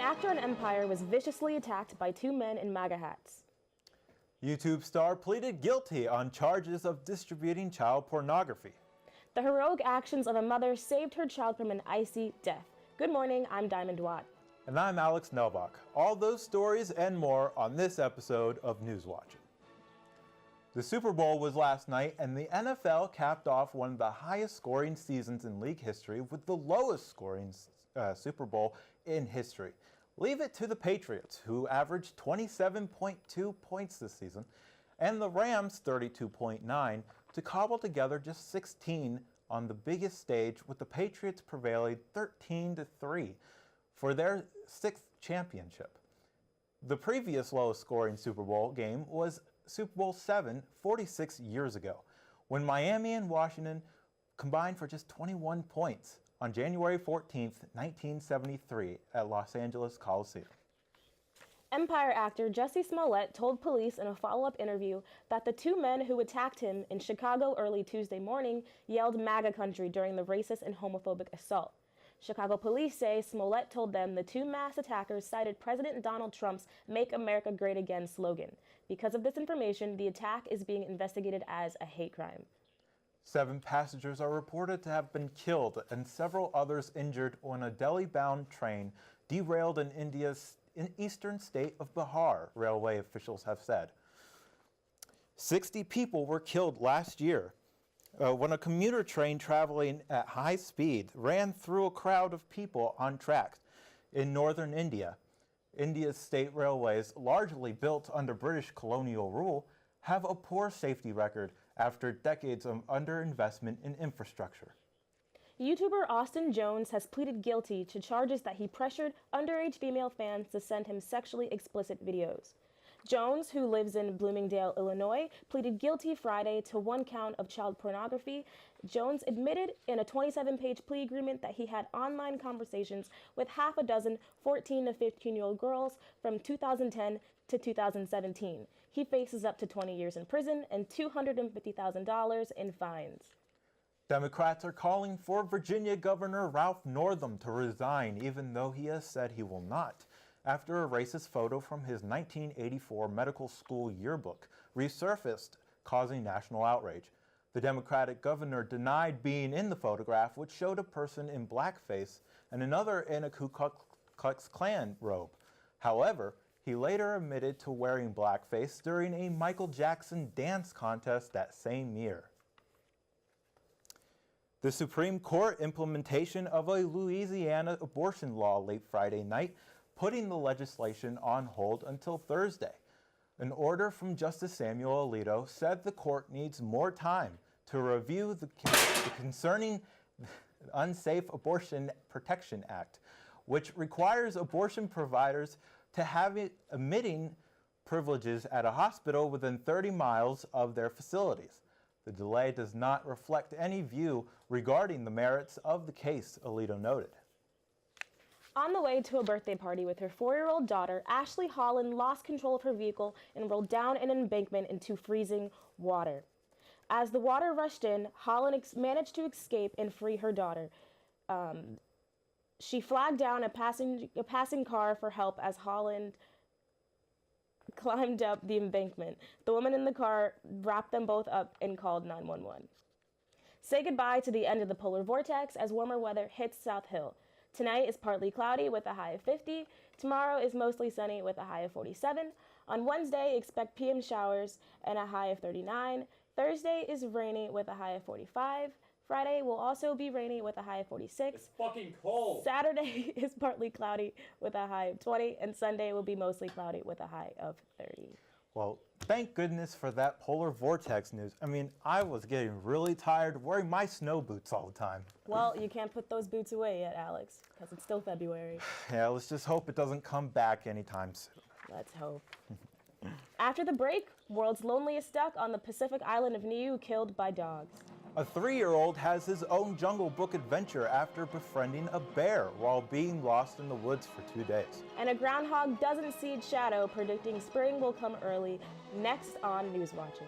actor on Empire was viciously attacked by two men in MAGA hats. YouTube star pleaded guilty on charges of distributing child pornography. The heroic actions of a mother saved her child from an icy death. Good morning, I'm Diamond Watt. And I'm Alex Nelbach. All those stories and more on this episode of News Watching. The Super Bowl was last night, and the NFL capped off one of the highest scoring seasons in league history with the lowest scoring Super Bowl in history. Leave it to the Patriots, who averaged 27.2 points this season, and the Rams 32.9 to cobble together just 16 on the biggest stage, with the Patriots prevailing 13-3 for their sixth championship. The previous lowest scoring Super Bowl game was Super Bowl VII 46 years ago, when Miami and Washington combined for just 21 points on January 14, 1973 at Los Angeles Coliseum. Empire actor Jussie Smollett told police in a follow-up interview that the two men who attacked him in Chicago early Tuesday morning yelled MAGA country during the racist and homophobic assault. Chicago police say Smollett told them the two mass attackers cited President Donald Trump's Make America Great Again slogan. Because of this information, the attack is being investigated as a hate crime. 7 passengers are reported to have been killed and several others injured when a Delhi-bound train derailed in India's eastern state of Bihar, railway officials have said. 60 people were killed last year when a commuter train traveling at high speed ran through a crowd of people on tracks in northern India. India's state railways, largely built under British colonial rule, have a poor safety record after decades of underinvestment in infrastructure. YouTuber Austin Jones has pleaded guilty to charges that he pressured underage female fans to send him sexually explicit videos. Jones, who lives in Bloomingdale, Illinois, pleaded guilty Friday to 1 count of child pornography. Jones admitted in a 27-page plea agreement that he had online conversations with half a dozen 14 to 15-year-old girls from 2010 to 2017. He faces up to 20 years in prison and $250,000 in fines. Democrats are calling for Virginia Governor Ralph Northam to resign, even though he has said he will not, after a racist photo from his 1984 medical school yearbook resurfaced, causing national outrage. The Democratic governor denied being in the photograph, which showed a person in blackface and another in a Ku Klux Klan robe. However, he later admitted to wearing blackface during a Michael Jackson dance contest that same year. The Supreme Court implementation of a Louisiana abortion law late Friday night, putting the legislation on hold until Thursday. An order from Justice Samuel Alito said the court needs more time to review the concerning Unsafe Abortion Protection Act, which requires abortion providers to have admitting privileges at a hospital within 30 miles of their facilities. The delay does not reflect any view regarding the merits of the case, Alito noted. On the way to a birthday party with her 4-year-old daughter, Ashley Holland lost control of her vehicle and rolled down an embankment into freezing water. As the water rushed in, Holland managed to escape and free her daughter. She flagged down a passing car for help as Holland climbed up the embankment. The woman in the car wrapped them both up and called 911. Say goodbye to the end of the polar vortex as warmer weather hits South Hill. Tonight is partly cloudy with a high of 50. Tomorrow is mostly sunny with a high of 47. On Wednesday, expect PM showers and a high of 39. Thursday is rainy with a high of 45. Friday will also be rainy with a high of 46. It's fucking cold. Saturday is partly cloudy with a high of 20. And Sunday will be mostly cloudy with a high of 30. Well, thank goodness for that polar vortex news. I mean, I was getting really tired wearing my snow boots all the time. Well, you can't put those boots away yet, Alex, because it's still February. Yeah, let's just hope it doesn't come back anytime soon. Let's hope. After the break, world's loneliest duck on the Pacific island of Niue killed by dogs. A 3-year-old has his own Jungle Book adventure after befriending a bear while being lost in the woods for 2 days. And a groundhog doesn't cede shadow, predicting spring will come early. Next on News Watching.